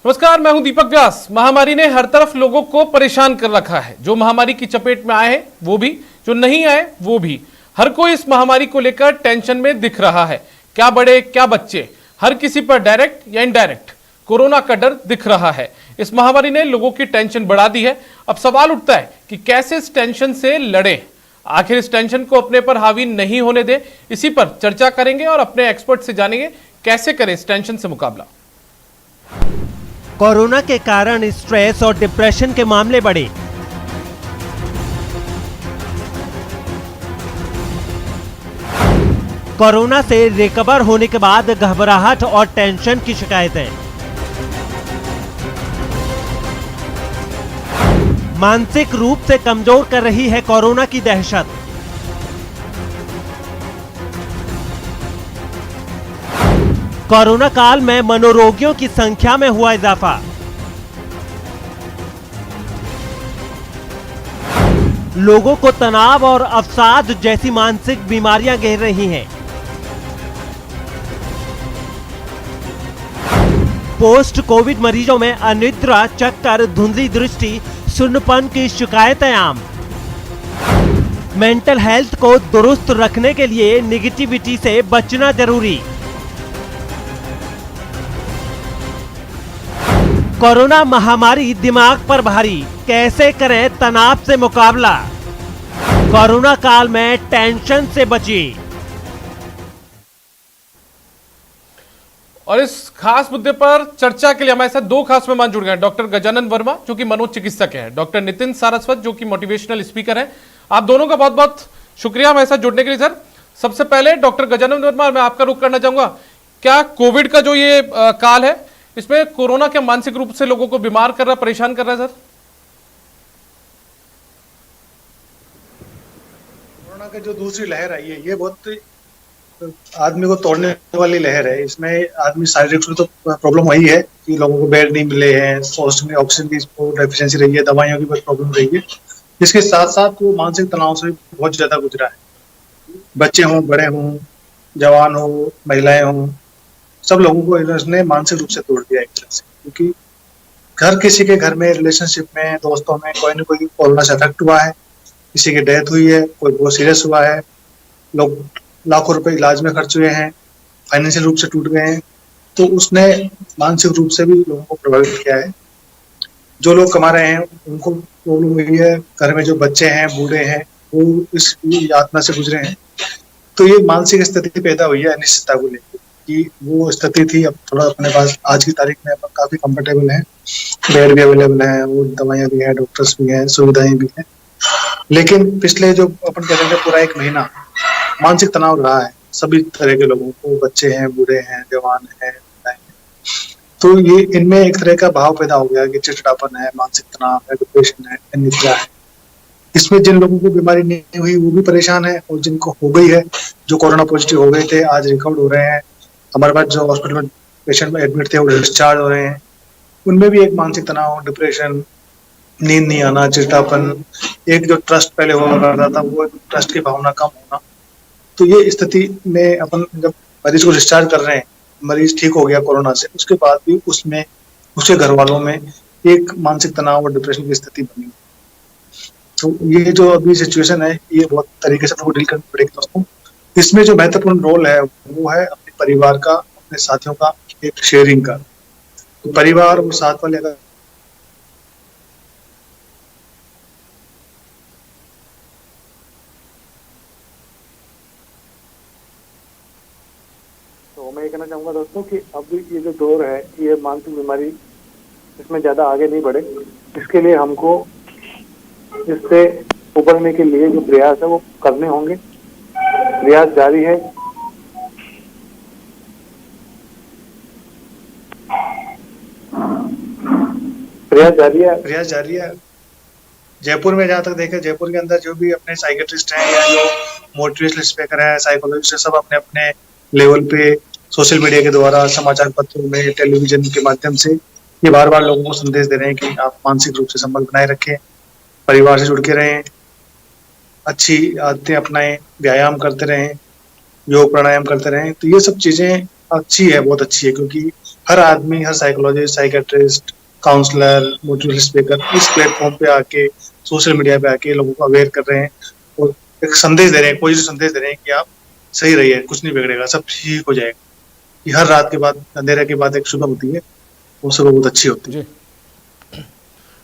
नमस्कार, मैं हूं दीपक व्यास। महामारी ने हर तरफ लोगों को परेशान कर रखा है। जो महामारी की चपेट में आए हैं वो भी, जो नहीं आए वो भी। हर कोई इस महामारी को लेकर टेंशन में दिख रहा है। क्या बड़े क्या बच्चे, हर किसी पर डायरेक्ट या इनडायरेक्ट कोरोना का डर दिख रहा है। इस महामारी ने लोगों की टेंशन बढ़ा दी है। अब सवाल उठता है कि कैसे इस टेंशन से लड़ें। आखिर इस टेंशन को अपने पर हावी नहीं होने दें। इसी पर चर्चा करेंगे और अपने एक्सपर्ट से जानेंगे कैसे करें इस टेंशन से मुकाबला। कोरोना के कारण स्ट्रेस और डिप्रेशन के मामले बढ़े। कोरोना से रिकवर होने के बाद घबराहट और टेंशन की शिकायतें। मानसिक रूप से कमजोर कर रही है कोरोना की दहशत। कोरोना काल में मनोरोगियों की संख्या में हुआ इजाफा। लोगों को तनाव और अवसाद जैसी मानसिक बीमारियां घेर रही हैं। पोस्ट कोविड मरीजों में अनिद्रा, चक्कर, धुंधली दृष्टि, सुन्नपन की शिकायतें आम। मेंटल हेल्थ को दुरुस्त रखने के लिए निगेटिविटी से बचना जरूरी। कोरोना महामारी दिमाग पर भारी, कैसे करें तनाव से मुकाबला। कोरोना काल में टेंशन से बचिए। और इस खास मुद्दे पर चर्चा के लिए हमारे साथ दो खास मेहमान जुड़ गए हैं। डॉक्टर गजानन वर्मा जो कि मनोचिकित्सक हैं, डॉक्टर नितिन सारस्वत जो कि मोटिवेशनल स्पीकर हैं। आप दोनों का बहुत बहुत शुक्रिया हमारे साथ जुड़ने के लिए। सर, सबसे पहले डॉक्टर गजानन वर्मा, मैं आपका रुख करना चाहूंगा। क्या कोविड का जो ये काल है, इसमें कोरोना के मानसिक रूप से लोगों को बीमार कर रहा, परेशान कर रहा है? सर, कोरोना की जो दूसरी लहर आई है, ये बहुत आदमी को तोड़ने वाली लहर है। इसमें आदमी शारीरिक रूप से तो प्रॉब्लम वही है कि लोगों को बेड नहीं मिले हैं, ऑक्सीजन की डेफिशिएंसी रही है, दवाइयों की बहुत प्रॉब्लम रही है। इसके साथ साथ वो मानसिक तनाव से बहुत ज्यादा गुजरा है। बच्चे हों, बड़े हों, जवान हो, महिलाएं हों, सब लोगों को इसने मानसिक रूप से तोड़ दिया एक तरह से। क्योंकि किसी के घर में, रिलेशनशिप में, दोस्तों में कोई ना कोई कोरोना से अफेक्ट हुआ है, किसी की डेथ हुई है, कोई बहुत सीरियस हुआ है, लोग लाखों रुपए इलाज में खर्च हुए हैं, फाइनेंशियल रूप से टूट गए हैं। तो उसने मानसिक रूप से भी लोगों को प्रभावित किया है। जो लोग कमा रहे हैं उनको प्रॉब्लम हुई है, घर में जो बच्चे हैं, बूढ़े हैं, वो इस यातना से गुजरे हैं। तो ये मानसिक स्थिति पैदा हुई है अनिश्चितता को लेकर कि वो स्थिति थी। अब थोड़ा अपने पास आज की तारीख में अपन काफी कंफर्टेबल हैं, बेड भी अवेलेबल है, वो दवाइयां भी है, डॉक्टर्स भी हैं, सुविधाएं भी हैं। लेकिन पिछले जो अपन कह रहे थे पूरा एक महीना मानसिक तनाव रहा है सभी तरह के लोगों को, बच्चे हैं, बूढ़े हैं, जवान हैं, महिलाएं हैं। तो ये इनमें एक तरह का भाव पैदा हो गया कि चिड़चिड़ापन है, मानसिक तनाव है, डिप्रेशन है, निद्रा है। इसमें जिन लोगों को बीमारी नहीं हुई वो भी परेशान है, और जिनको हो गई है, जो कोरोना पॉजिटिव हो गए थे, आज रिकवर हो रहे हैं। हमारे पास जो हॉस्पिटल में पेशेंट में एडमिट थे वो डिस्चार्ज हो रहे हैं। उनमें भी एक मानसिक तनाव, डिप्रेशन, नींद नहीं आना, चिड़चिड़ापन, एक जो ट्रस्ट पहले हुआ करता था वो ट्रस्ट की भावना कम होना। तो ये स्थिति में अपन जब मरीज को डिस्चार्ज कर रहे हैं, मरीज ठीक हो गया कोरोना से, उसके बाद भी उसमें उसके घर वालों में एक मानसिक तनाव और डिप्रेशन की स्थिति बनी। तो ये जो अभी सिचुएशन है, ये बहुत तरीके से आपको डील करनी पड़ेगी दोस्तों। इसमें जो महत्वपूर्ण रोल है वो है अपने परिवार का, अपने साथियों का, एक शेयरिंग का। तो परिवार और साथ वाले अगर तो मैं ये कहना चाहूँगा दोस्तों कि अब ये जो दौर है, ये मानसिक बीमारी इसमें ज़्यादा आगे नहीं बढ़े। इसके लिए हमको इससे उबरने के लिए जो प्रयास है वो करने होंगे। प्रयास जारी है। प्रयास जारी है। जयपुर में जहाँ तक देखें, जयपुर के अंदर जो भी अपने साइकेट्रिस्ट हैं या जो मोटिवेशनल स्पीकर है, साइकोलॉजिस्ट है, सब अपने अपने लेवल पे सोशल मीडिया के द्वारा, समाचार पत्रों में, टेलीविजन के माध्यम से ये बार बार लोगों को संदेश दे रहे हैं कि आप मानसिक रूप से संबंध बनाए रखें, परिवार से जुड़ के रहें, अच्छी आदतें अपनाएं, व्यायाम करते रहें, योग प्राणायाम करते रहें। तो ये सब चीजें अच्छी है, बहुत अच्छी है, क्योंकि हर आदमी, हर psychologist, psychiatrist, counsellor, motivational speaker इस प्लेटफॉर्म पे आके, सोशल मीडिया पे आके लोगों को अवेयर कर रहे हैं और एक संदेश दे रहे हैं, पॉजिटिव संदेश दे रहे हैं कि आप सही रहिए, कुछ नहीं बिगड़ेगा, सब ठीक हो जाएगा। कि हर रात के बाद, अंधेरे के बाद एक सुबह होती है, वो सुबह बहुत अच्छी होती है। जी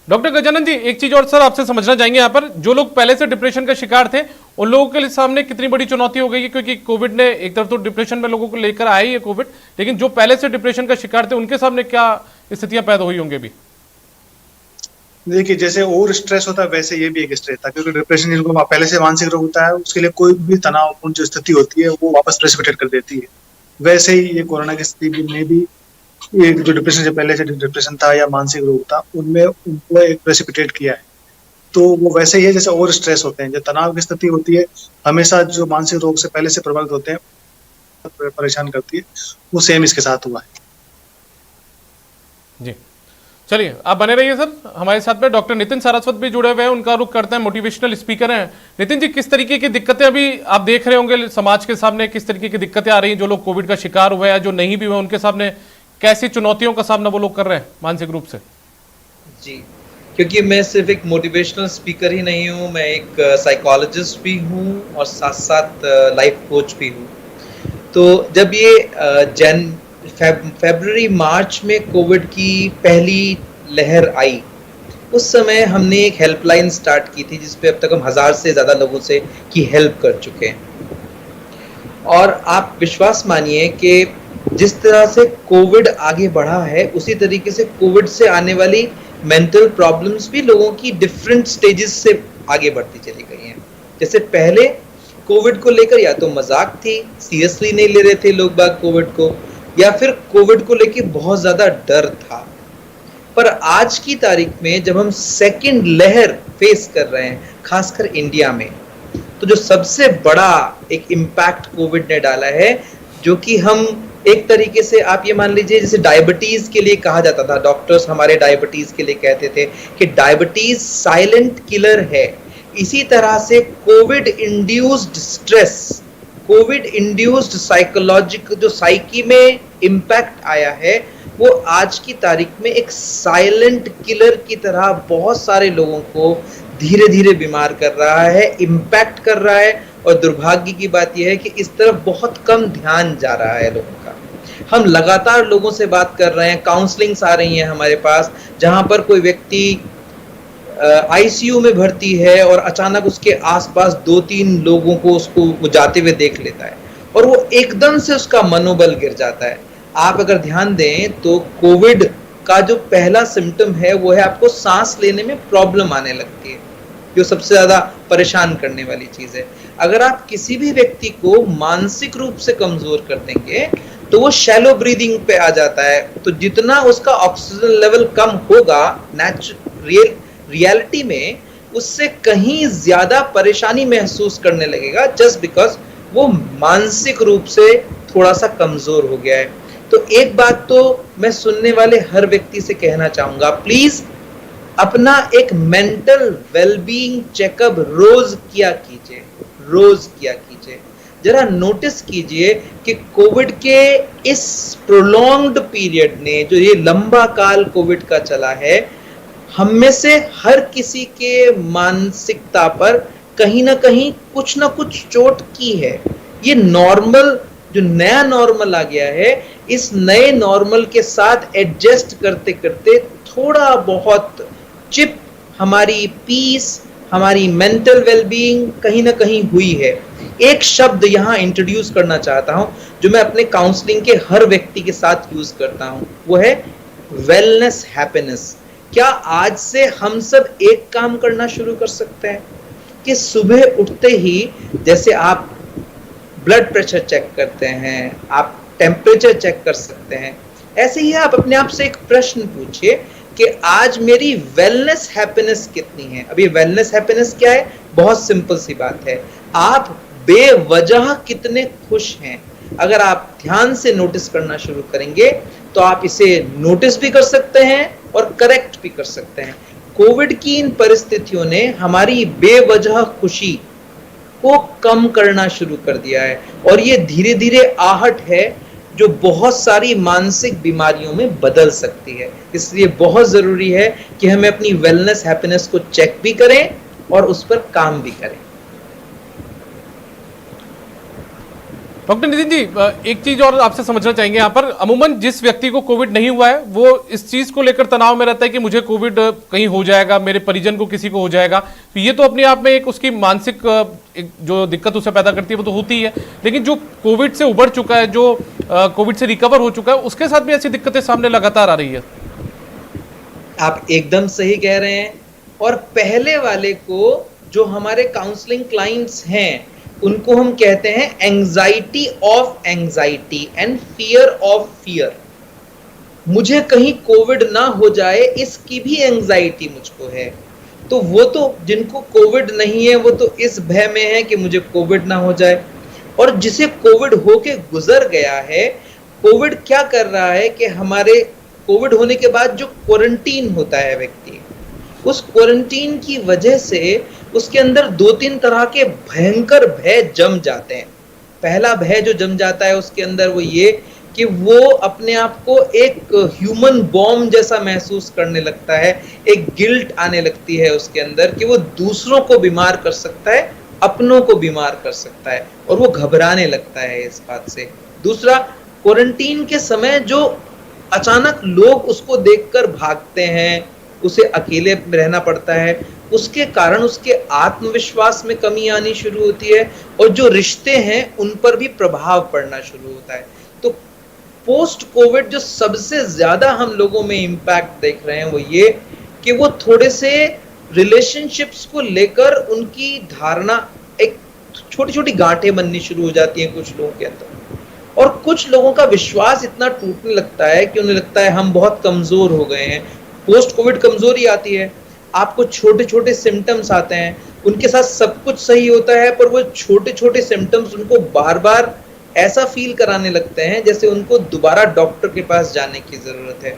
डॉक्टर गजानन जी, एक चीज और सर आपसे समझना चाहेंगे यहाँ पर, जो लोग पहले से डिप्रेशन का शिकार थे उन लोगों के सामने कितनी बड़ी चुनौती हो गई है, क्योंकि कोविड ने एक तरफ तो डिप्रेशन में लोगों को लेकर आया ही है कोविड, लेकिन जो पहले से डिप्रेशन का शिकार थे उनके सामने क्या स्थितियां पैदा हुई होंगी अभी? देखिए, जैसे और स्ट्रेस होता है वैसे ये भी एक स्ट्रेस था, क्योंकि डिप्रेशन जिनको पहले से मानसिक रोग होता है उसके लिए कोई भी तनावपूर्ण जो स्थिति होती है वो वापस प्रेसिपिटेट कर देती है। वैसे ही ये कोरोना की स्थिति में भी ये जो डिप्रेशन से पहले से डिप्रेशन था या मानसिक रोग था उनमें उनको एक प्रेसिपिटेट किया है। तो वो वैसे ही है जैसे और स्ट्रेस होते हैं, जो तनाव की स्थिति होती है हमेशा जो मानसिक रोग से पहले से प्रभावित होते हैं परेशान करती है, वो सेम इसके साथ हुआ है। जी चलिए, आप बने रहिए सर। हमारे साथ में डॉक्टर नितिन सारस्वत भी जुड़े हुए हैं, उनका रुख करते हैं, मोटिवेशनल स्पीकर हैं। नितिन जी, किस तरीके की दिक्कतें अभी आप देख रहे होंगे समाज के सामने, किस तरीके की दिक्कतें आ रही हैं? जो लोग कोविड का शिकार हुए हैं, जो नहीं भी हुए, उनके सामने कैसी चुनौतियों का सामना वो लोग कर रहे हैं मानसिक रूप से? जी, क्योंकि मैं सिर्फ एक मोटिवेशनल स्पीकर ही नहीं हूँ, मैं एक साइकोलॉजिस्ट भी हूँ और साथ साथ लाइफ कोच भी हूँ। तो जब ये फरवरी मार्च में कोविड की पहली लहर आई, उस समय हमने एक हेल्पलाइन स्टार्ट की थी जिस पे अब तक हम 1000 से ज़्यादा लोगों से की हेल्प कर चुके हैं। और आप विश्वास मानिए कि जिस तरह से कोविड आगे बढ़ा है उसी तरीके से कोविड से आने वाली मेंटल प्रॉब्लम्स भी लोगों की डिफरेंट स्टेजेस से आगे बढ़ती चली गई हैं। जैसे पहले कोविड को लेकर या तो मजाक थी, सीरियसली नहीं ले रहे थे लोग बाग कोविड को, या फिर कोविड को लेकर बहुत ज़्यादा डर था। पर आज की तारीख में जब हम सेकेंड लहर फेस कर रहे हैं, खासकर इंडिया में, तो जो सबसे बड़ा एक इम्पैक्ट कोविड ने डाला है, जो कि हम एक तरीके से आप ये मान लीजिए जैसे डायबिटीज के लिए कहा जाता था, डॉक्टर्स हमारे डायबिटीज के लिए कहते थे कि डायबिटीज साइलेंट किलर है, इसी तरह से Covid induced stress, Covid induced psychological जो साइकी में इम्पैक्ट आया है, वो आज की तारीख में एक साइलेंट किलर की तरह बहुत सारे लोगों को धीरे धीरे बीमार कर रहा है, इम्पैक्ट कर रहा है। और दुर्भाग्य की बात यह है कि इस तरफ बहुत कम ध्यान जा रहा है लोगों का। हम लगातार लोगों से बात कर रहे हैं, काउंसलिंग्स आ रही हैं हमारे पास, जहां पर कोई व्यक्ति आईसीयू में भर्ती है और अचानक उसके आसपास 2-3 लोगों को उसको जाते हुए देख लेता है और वो एकदम से उसका मनोबल गिर जाता है। आप अगर ध्यान दें तो कोविड का जो पहला सिम्टम है वो है आपको सांस लेने में प्रॉब्लम आने लगती है, जो सबसे ज्यादा परेशान करने वाली चीज है। अगर आप किसी भी व्यक्ति को मानसिक रूप से कमजोर कर देंगे तो वो शैलो ब्रीदिंग पे आ जाता है। तो जितना उसका ऑक्सीजन लेवल कम होगा रियलिटी में, उससे कहीं ज्यादा परेशानी महसूस करने लगेगा, जस्ट बिकॉज वो मानसिक रूप से थोड़ा सा कमजोर हो गया है। तो एक बात तो मैं सुनने वाले हर व्यक्ति से कहना चाहूंगा, प्लीज अपना एक मेंटल वेलबीइंग चेकअप रोज किया कीजिए, रोज किया कीजिए। जरा नोटिस कीजिए कि कोविड के इस प्रोलॉन्ग्ड पीरियड ने, जो ये लंबा काल कोविड का चला है, हम में से हर किसी के मानसिकता पर कहीं ना कहीं कुछ ना कुछ चोट की है। ये नॉर्मल, जो नया नॉर्मल आ गया है, इस नए नॉर्मल के साथ एडजस्ट करते करते थोड़ा बहुत चिप हमारी पीस, हमारी मेंटल वेलबीइंग कहीं ना कहीं हुई है। एक शब्द यहाँ इंट्रोड्यूस करना चाहता हूँ जो मैं अपने काउंसलिंग के हर व्यक्ति के साथ यूज करता हूँ, वो है वेलनेस हैप्पीनेस। क्या आज से हम सब एक काम करना शुरू कर सकते हैं कि सुबह उठते ही जैसे आप ब्लड प्रेशर चेक करते हैं, आप टेम्परेचर चेक कर सकते हैं, ऐसे ही आप अपने आप से एक प्रश्न पूछिए कि आज मेरी वेलनेस हैप्पीनेस कितनी है। अभी वेलनेस हैप्पीनेस क्या है? बहुत सिंपल सी बात है, आप बेवजह कितने खुश हैं। अगर आप ध्यान से नोटिस करना शुरू करेंगे तो आप इसे नोटिस भी कर सकते हैं और करेक्ट भी कर सकते हैं। कोविड की इन परिस्थितियों ने हमारी बेवजह खुशी को कम करना शुरू कर दिया है और ये धीरे धीरे आहट है जो बहुत सारी मानसिक बीमारियों में बदल सकती है। इसलिए बहुत जरूरी है कि हमें अपनी वेलनेस, हैप्पीनेस को चेक भी करें और उस पर काम भी करें। डॉक्टर नितिन जी, एक चीज और आपसे समझना चाहेंगे यहाँ पर, अमूमन जिस व्यक्ति को कोविड नहीं हुआ है वो इस चीज को लेकर तनाव में रहता है कि मुझे कोविड कहीं हो जाएगा, मेरे परिजन को किसी को हो जाएगा, तो ये तो अपने आप में एक उसकी मानसिक एक जो दिक्कत उसे पैदा करती है वो तो होती है। लेकिन जो कोविड से उबर चुका है, जो कोविड से रिकवर हो चुका है, उसके साथ भी ऐसी दिक्कतें सामने लगातार आ रही है। आप एकदम सही कह रहे हैं। और पहले वाले को, जो हमारे काउंसलिंग क्लाइंट्स हैं, उनको हम कहते हैं anxiety of anxiety and fear of fear. मुझे कहीं कोविड ना हो जाए, इसकी भी एंजाइटी मुझको है। तो वो तो जिनको कोविड नहीं है वो तो इस भय में है कि मुझे कोविड ना हो जाए। और जिसे कोविड होके गुजर गया है, कोविड क्या कर रहा है कि हमारे कोविड होने के बाद जो क्वारंटीन होता है व्यक्ति, उस क्वारंटीन की वजह से उसके अंदर 2-3 तरह के भयंकर भय जम जाते हैं। पहला भय जो जम जाता है उसके अंदर वो ये कि वो अपने आप को एक ह्यूमन बॉम्ब जैसा महसूस करने लगता है। एक गिल्ट आने लगती है उसके अंदर कि वो दूसरों को बीमार कर सकता है, अपनों को बीमार कर सकता है, और वो घबराने लगता है इस बात से। दूसरा, क्वारंटीन के समय जो अचानक लोग उसको देखकर भागते हैं, उसे अकेले रहना पड़ता है, उसके कारण उसके आत्मविश्वास में कमी आनी शुरू होती है, और जो रिश्ते हैं उन पर भी प्रभाव पड़ना शुरू होता है। तो पोस्ट कोविड जो सबसे ज्यादा हम लोगों में इम्पैक्ट देख रहे हैं वो ये कि वो थोड़े से रिलेशनशिप्स को लेकर उनकी धारणा, एक छोटी छोटी गांठें बननी शुरू हो जाती हैं कुछ लोगों के अंदर, और कुछ लोगों का विश्वास इतना टूटने लगता है कि उन्हें लगता है हम बहुत कमजोर हो गए हैं। पोस्ट कोविड कमजोरी आती है, आपको छोटे छोटे सिम्टम्स आते हैं, उनके साथ सब कुछ सही होता है, पर वो छोटे छोटे सिम्टम्स उनको बार बार ऐसा फील कराने लगते हैं जैसे उनको दोबारा डॉक्टर के पास जाने की जरूरत है।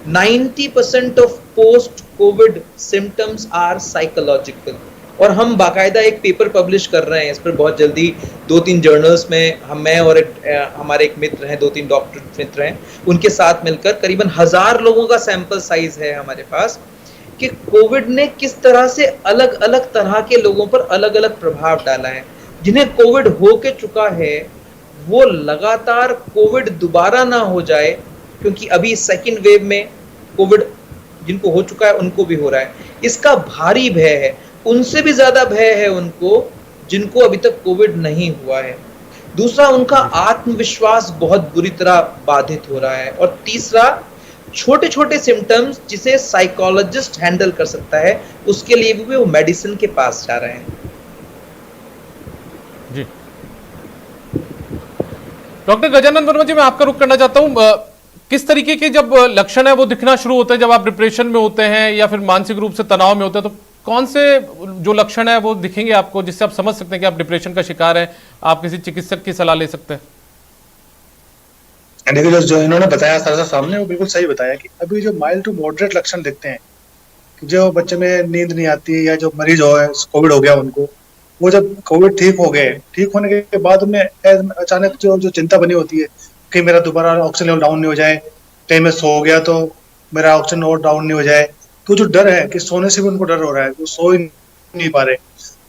90% of post covid symptoms are psychological, और हम बाकायदा एक पेपर पब्लिश कर रहे हैं इस पर बहुत जल्दी 2-3 जर्नल्स में। मैं और हमारे एक मित्र हैं, 2-3 डॉक्टर मित्र हैं, उनके साथ मिलकर करीबन 1000 लोगों का सैंपल साइज है हमारे पास, कि कोविड ने किस तरह से अलग अलग तरह के लोगों पर अलग अलग प्रभाव डाला है। जिन्हें कोविड हो के चुका है वो लगातार कोविड दोबारा ना हो जाए, क्योंकि अभी सेकंड वेव में कोविड जिनको हो चुका है उनको भी हो रहा है, इसका भारी भय है। उनसे भी ज्यादा भय है उनको जिनको अभी तक कोविड नहीं हुआ है। दूसरा, उनका आत्मविश्वास बहुत बुरी तरह बाधित हो रहा है। और तीसरा, छोटे छोटे सिम्टम्स जिसे साइकोलॉजिस्ट हैंडल कर सकता है, उसके लिए भी वो मेडिसिन के पास जा रहे हैं। जी डॉक्टर गजानन वर्मा जी, मैं आपका रुख करना चाहता हूं। किस तरीके के जब लक्षण है वो दिखना शुरू होते हैं जब आप डिप्रेशन में होते हैं या फिर मानसिक रूप से तनाव में होते हैं, तो कौन से जो लक्षण है वो दिखेंगे आपको जिससे आप समझ सकते हैं कि आप डिप्रेशन का शिकार हैं, आप किसी चिकित्सक की सलाह ले सकते हैं? देखिए, जो इन्होंने बताया सर सामने, वो बिल्कुल सही बताया कि अभी जो माइल्ड टू मॉडरेट लक्षण दिखते हैं, कि जो बच्चे में नींद नहीं आती, या जो मरीज हो कोविड हो गया उनको, वो जब कोविड ठीक हो गए, ठीक होने के बाद उनमें अचानक जो चिंता बनी होती है कि मेरा दोबारा ऑक्सीजन लेवल डाउन नहीं हो जाए, कहीं मैं सो गया तो मेरा ऑक्सीजन और डाउन नहीं हो जाए, तो जो डर है कि सोने से भी उनको डर हो रहा है, वो सो ही नहीं पा रहे।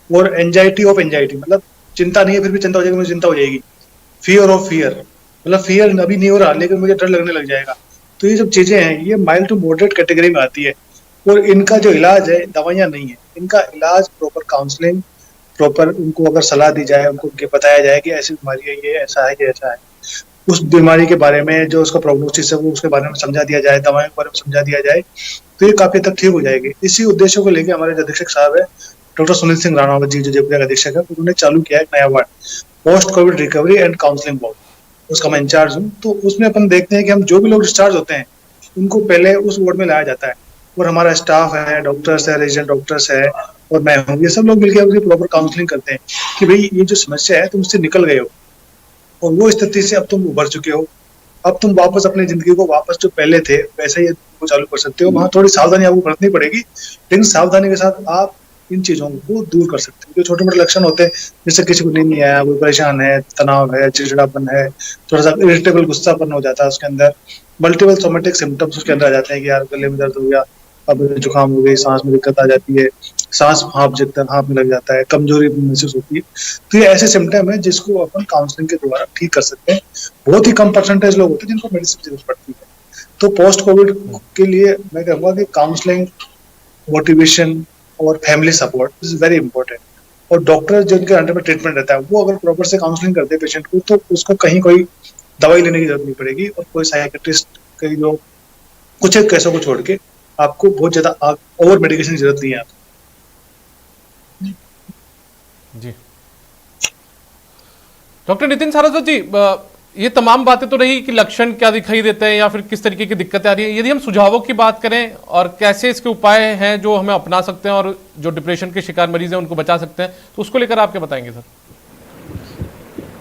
और एंजाइटी ऑफ एंजाइटी, मतलब चिंता नहीं है फिर भी चिंता हो जाएगी, मुझे चिंता हो जाएगी। फियर ऑफ फियर, मतलब फियर अभी नहीं हो रहा लेकिन मुझे डर लगने लग जाएगा। तो ये सब चीजें हैं, ये माइल्ड टू मॉडरेट कैटेगरी में आती है। और इनका जो इलाज है, दवाइयाँ नहीं है, इनका इलाज प्रॉपर काउंसलिंग, प्रॉपर उनको अगर सलाह दी जाए, उनको बताया जाए कि ऐसी बीमारी है, ये ऐसा है, ये ऐसा है, उस बीमारी के बारे में जो उसका प्रोग्नोसिस है वो उसके बारे में समझा दिया जाए, दवाओं के बारे में समझा दिया जाए, तो ये काफी तक ठीक हो जाएगी। इसी उद्देश्य को लेकर हमारे जो अधीक्षक साहब है डॉक्टर सुनील सिंह राणावत जी, जो जयपुर के अधीक्षक है, उन्होंने चालू किया एक नया ward, post Covid recovery and counselling board, उसका मैं इंचार्ज हूँ। तो उसमें अपन देखते हैं कि हम जो भी लोग डिस्चार्ज होते हैं उनको पहले उस वार्ड में लाया जाता है, और हमारा स्टाफ है, डॉक्टर्स है, रेजिडेंट डॉक्टर्स है, और मैं हूँ, ये सब लोग मिलकर अपनी प्रॉपर काउंसलिंग करते हैं कि भाई ये जो समस्या है तुम उससे निकल गए हो, और वो स्थिति से अब तुम उभर चुके हो, अब तुम वापस अपनी जिंदगी को वापस जो पहले थे वैसे ही चालू कर सकते हो। वहाँ थोड़ी सावधानी आपको बरतनी पड़ेगी, लेकिन सावधानी के साथ आप इन चीजों को दूर कर सकते हैं। जो छोटे मोटे लक्षण होते हैं, जैसे किसी को नींद नहीं आया, कोई परेशान है, तनाव है, चिड़चिड़ापन है, थोड़ा सा इरिटेबल गुस्सापन हो जाता है उसके अंदर, मल्टीपल सोमेटिक सिम्टम्स उसके अंदर आ जाते हैं कि यार गले में दर्द हो गया, अब जुकाम हो गई, सांस में दिक्कत आ जाती है, सांस हाँफने लग जाता है, कमजोरी महसूस होती है। तो ये ऐसे सिम्टम है जिसको अपन काउंसलिंग के द्वारा ठीक कर सकते हैं। बहुत ही कम परसेंटेज लोग होते हैं जिनको मेडिसिन की जरूरत पड़ती है। तो पोस्ट कोविड के लिए मैं कहूँगा कि काउंसलिंग, मोटिवेशन और family support is very important. और डॉक्टर जिनके अंडर में ट्रीटमेंट रहता है वो अगर प्रॉपर से काउंसलिंग करते हैं पेशेंट को, तो उसको कहीं कोई दवाई लेने की जरूरत नहीं पड़ेगी, और कोई साइकेट्रिस्ट के जो कुछ एक केसों को छोड़ के आपको बहुत ज्यादा ओवर मेडिकेशन की जरूरत नहीं है। जी डॉक्टर नितिन सारस्वत जी, ये तमाम बातें तो रही कि लक्षण क्या दिखाई देते हैं या फिर किस तरीके की दिक्कतें आ रही है। यदि हम सुझावों की बात करें और कैसे इसके उपाय हैं जो हमें अपना सकते हैं और जो डिप्रेशन के शिकार मरीज हैं उनको बचा सकते हैं, तो उसको लेकर आप क्या बताएंगे सर?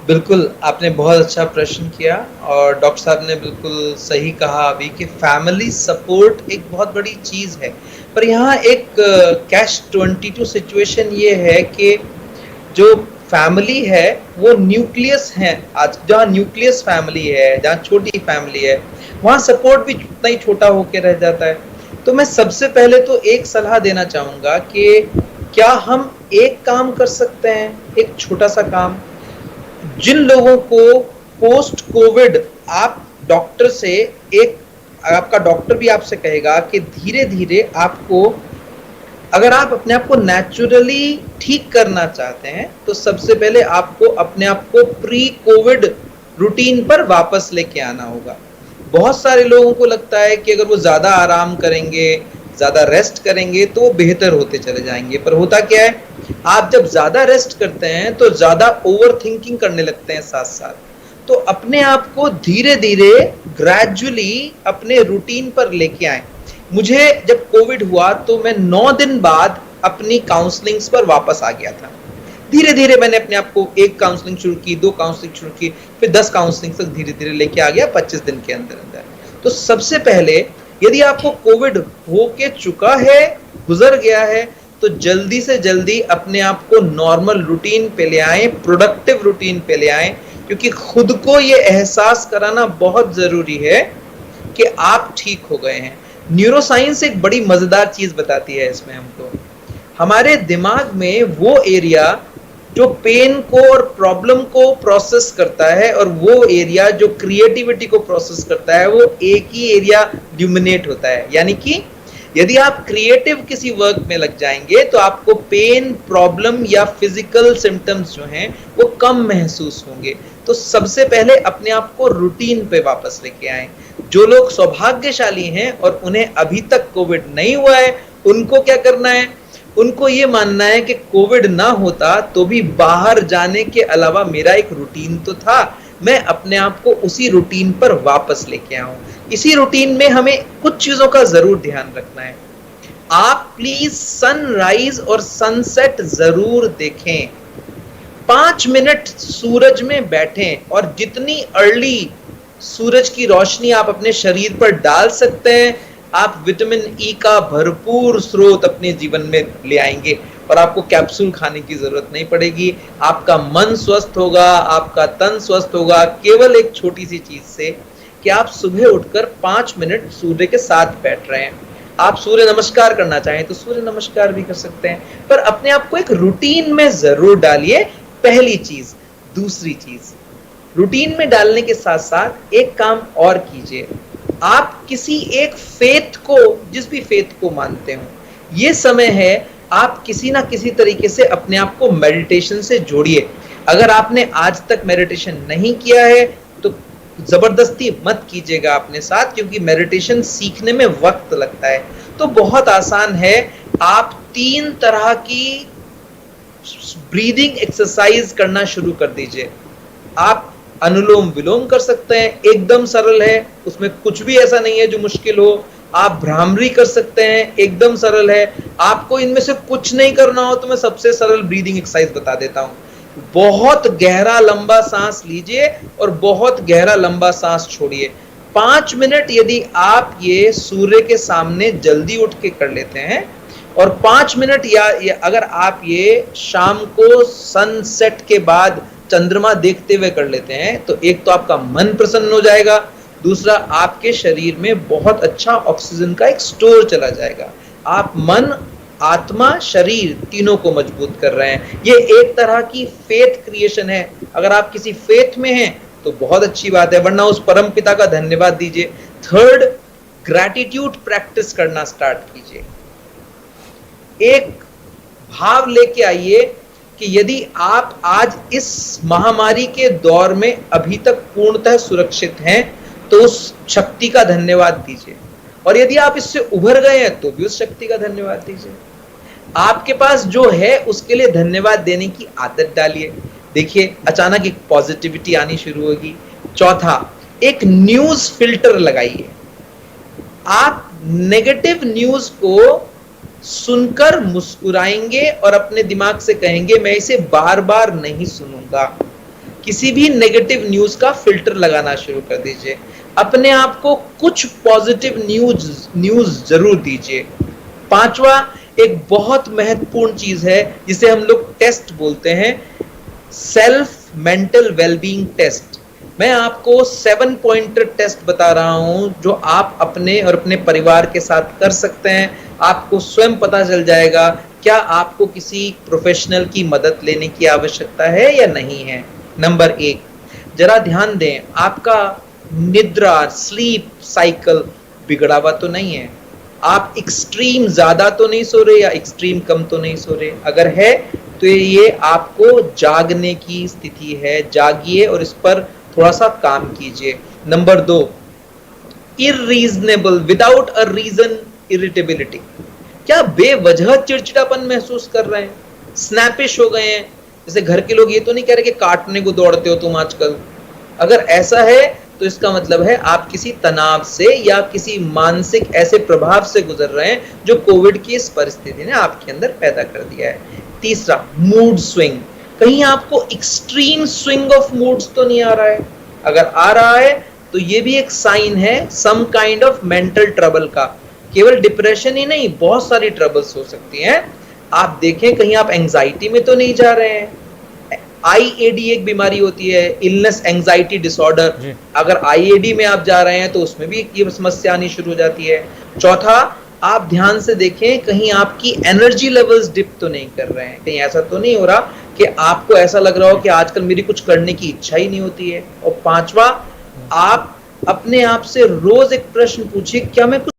बिल्कुल, आपने बहुत अच्छा प्रश्न किया और डॉक्टर साहब ने बिल्कुल सही कहा अभी कि फैमिली सपोर्ट एक बहुत बड़ी चीज़ है। पर यहाँ एक कैश 22 सिचुएशन ये है कि जो फैमिली है वो न्यूक्लियस है। आज जहाँ न्यूक्लियस फैमिली है, जहाँ छोटी फैमिली है, वहाँ सपोर्ट भी उतना ही छोटा होके रह जाता है। तो मैं सबसे पहले तो एक सलाह देना चाहूँगा कि क्या हम एक काम कर सकते हैं, एक छोटा सा काम। जिन लोगों को पोस्ट कोविड आप डॉक्टर से आपका डॉक्टर भी आपसे कहेगा कि धीरे धीरे आपको, अगर आप अपने आप को नेचुरली ठीक करना चाहते हैं तो सबसे पहले आपको अपने आप को प्री कोविड रूटीन पर वापस लेके आना होगा। बहुत सारे लोगों को लगता है कि अगर वो ज्यादा आराम करेंगे, ज्यादा रेस्ट करेंगे तो वो बेहतर होते चले जाएंगे। पर होता क्या है, आप जब ज्यादा रेस्ट करते हैं तो ज्यादा ओवर थिंकिंग करने लगते हैं साथ साथ। तो अपने आप को धीरे धीरे ग्रेजुअली अपने रूटीन पर लेके आए। मुझे जब कोविड हुआ तो मैं 9 दिन बाद अपनी काउंसलिंग्स पर वापस आ गया था। धीरे धीरे मैंने अपने आप को 1 काउंसलिंग शुरू की, 2 काउंसलिंग शुरू की, फिर 10 काउंसलिंग तक धीरे धीरे लेके आ गया 25 दिन के अंदर अंदर। तो सबसे पहले यदि आपको कोविड हो के चुका है, गुजर गया है, तो जल्दी से जल्दी अपने आप को नॉर्मल रूटीन पे ले आए, प्रोडक्टिव रूटीन पे ले आए, क्योंकि खुद को ये एहसास कराना बहुत जरूरी है कि आप ठीक हो गए हैं। न्यूरोसाइंस एक बड़ी मजेदार चीज बताती है इसमें हमको। हमारे दिमाग में वो एरिया जो पेन को और प्रॉब्लम को प्रोसेस करता है और वो एरिया जो क्रिएटिविटी को प्रोसेस करता है, वो एक ही एरिया ल्यूमिनेट होता है। यानी कि यदि आप क्रिएटिव किसी वर्क में लग जाएंगे तो आपको पेन, प्रॉब्लम या फिजिकल सिम्टम्स जो हैं वो कम महसूस होंगे। तो सबसे पहले अपने आप को रूटीन पे वापस लेके आएं। जो लोग सौभाग्यशाली हैं और उन्हें अभी तक कोविड नहीं हुआ है, उनको क्या करना है, उनको ये मानना है कि कोविड ना होता तो भी बाहर जाने के अलावा मेरा एक रूटीन तो था, मैं अपने आप को उसी रूटीन पर वापस लेके आऊं। इसी रूटीन में हमें कुछ चीजों का जरूर ध्यान रखना है। आप प्लीज सनराइज और सनसेट जरूर देखें। 5 मिनट सूरज में बैठें और जितनी अर्ली सूरज की रोशनी आप अपने शरीर पर डाल सकते हैं, आप विटामिन ई का भरपूर स्रोत अपने जीवन में ले आएंगे और आपको कैप्सूल खाने की जरूरत नहीं पड़ेगी। आपका मन स्वस्थ होगा, आपका तन स्वस्थ होगा, केवल एक छोटी सी चीज से कि आप सुबह उठकर 5 मिनट सूर्य के साथ बैठ रहे हैं। आप सूर्य नमस्कार करना चाहें तो सूर्य नमस्कार भी कर सकते हैं, पर अपने आप को एक रूटीन में जरूर डालिए, पहली चीज। दूसरी चीज, रूटीन में डालने के साथ साथ एक काम और कीजिए। आप किसी एक फेथ को, जिस भी फेथ को मानते हो, ये समय है आप किसी ना किसी तरीके से अपने आप को मेडिटेशन से जोड़िए। अगर आपने आज तक मेडिटेशन नहीं किया है तो जबरदस्ती मत कीजिएगा अपने साथ, क्योंकि मेडिटेशन सीखने में वक्त लगता है। तो बहुत आसान है, आप 3 तरह की ब्रीदिंग एक्सरसाइज करना शुरू कर दीजिए। आप अनुलोम विलोम कर सकते हैं, एकदम सरल है, उसमें कुछ भी ऐसा नहीं है जो मुश्किल हो। आप भ्रामरी कर सकते हैं, एकदम सरल है। आपको इनमें से कुछ नहीं करना हो तो मैं सबसे सरल ब्रीदिंग एक्सरसाइज बता देता हूं। बहुत गहरा लंबा सांस लीजिए और बहुत गहरा लंबा सांस छोड़िए। 5 मिनट यदि आप ये सूर्य के सामने जल्दी उठ के कर लेते हैं और 5 मिनट या अगर आप ये शाम को सनसेट के बाद चंद्रमा देखते हुए कर लेते हैं तो एक तो आपका मन प्रसन्न हो जाएगा, दूसरा आपके शरीर में बहुत अच्छा ऑक्सीजन का एक स्टोर चला जाएगा। आप मन, आत्मा, शरीर तीनों को मजबूत कर रहे हैं। ये एक तरह की फेथ क्रिएशन है। अगर आप किसी फेथ में हैं तो बहुत अच्छी बात है, वरना उस परम पिता का धन्यवाद दीजिए। थर्ड, ग्रैटिट्यूड प्रैक्टिस करना स्टार्ट कीजिए। एक भाव लेके आइए कि यदि आप आज इस महामारी के दौर में अभी तक पूर्णतः सुरक्षित हैं तो उस शक्ति का धन्यवाद दीजिए, और यदि आप इससे उभर गए हैं तो भी उस शक्ति का धन्यवाद दीजिए। आपके पास जो है उसके लिए धन्यवाद देने की आदत डालिए। देखिए अचानक एक पॉजिटिविटी आनी शुरू होगी। चौथा, एक न्यूज फिल्टर लगाइए। आप नेगेटिव न्यूज को सुनकर मुस्कुराएंगे और अपने दिमाग से कहेंगे मैं इसे बार बार नहीं सुनूंगा। किसी भी नेगेटिव न्यूज का फिल्टर लगाना शुरू कर दीजिए। अपने आप को कुछ पॉजिटिव न्यूज जरूर दीजिए। पांचवा, एक बहुत महत्वपूर्ण चीज है जिसे हम लोग टेस्ट बोलते हैं, सेल्फ मेंटल वेलबींग टेस्ट। मैं आपको 7 पॉइंटर टेस्ट बता रहा हूं जो आप अपने और अपने परिवार के साथ कर सकते हैं। आपको स्वयं पता चल जाएगा क्या आपको किसी प्रोफेशनल की मदद लेने की आवश्यकता है या नहीं है। नंबर 1, जरा ध्यान दें, आपका निद्रा स्लीप साइकिल बिगड़ा हुआ तो नहीं है? आप एक्सट्रीम ज्यादा तो नहीं सो रहे या एक्सट्रीम कम तो नहीं सो रहे? अगर है तो ये आपको जागने की स्थिति है। जागिए और इस पर थोड़ा सा काम कीजिए। Number 2, irreasonable without a reason irritability. क्या बेवजह चिड़चिड़ापन महसूस कर रहे हैं? स्नैपिश हो गए हैं? जैसे घर के लोग ये तो नहीं कह रहे कि काटने को दौड़ते हो तुम आजकल। अगर ऐसा है तो इसका मतलब है आप किसी तनाव से या किसी मानसिक ऐसे प्रभाव से गुजर रहे हैं जो कोविड की इस परिस्थिति ने आपके अंदर पैदा कर दिया है। तीसरा, मूड स्विंग। कहीं आपको एक्सट्रीम स्विंग ऑफ मूड्स तो नहीं आ रहा है? अगर आ रहा है तो ये भी एक साइन है some kind of mental trouble का। केवल डिप्रेशन ही नहीं, बहुत सारी ट्रबल्स हो सकती हैं। आप देखें कहीं आप एंजाइटी में तो नहीं जा रहे हैं। IAD एक बीमारी होती है, इलनेस एंजाइटी डिसऑर्डर। अगर IAD में आप जा रहे हैं तो उसमें भी ये समस्या आनी शुरू हो जाती है। चौथा, आप ध्यान से देखें कहीं आपकी एनर्जी लेवल्स डिप तो नहीं कर रहे हैं। कहीं ऐसा तो नहीं हो रहा कि आपको ऐसा लग रहा हो कि आजकल मेरी कुछ करने की इच्छा ही नहीं होती है। और पांचवा, आप अपने आप से रोज एक प्रश्न पूछिए, क्या मैं कुछ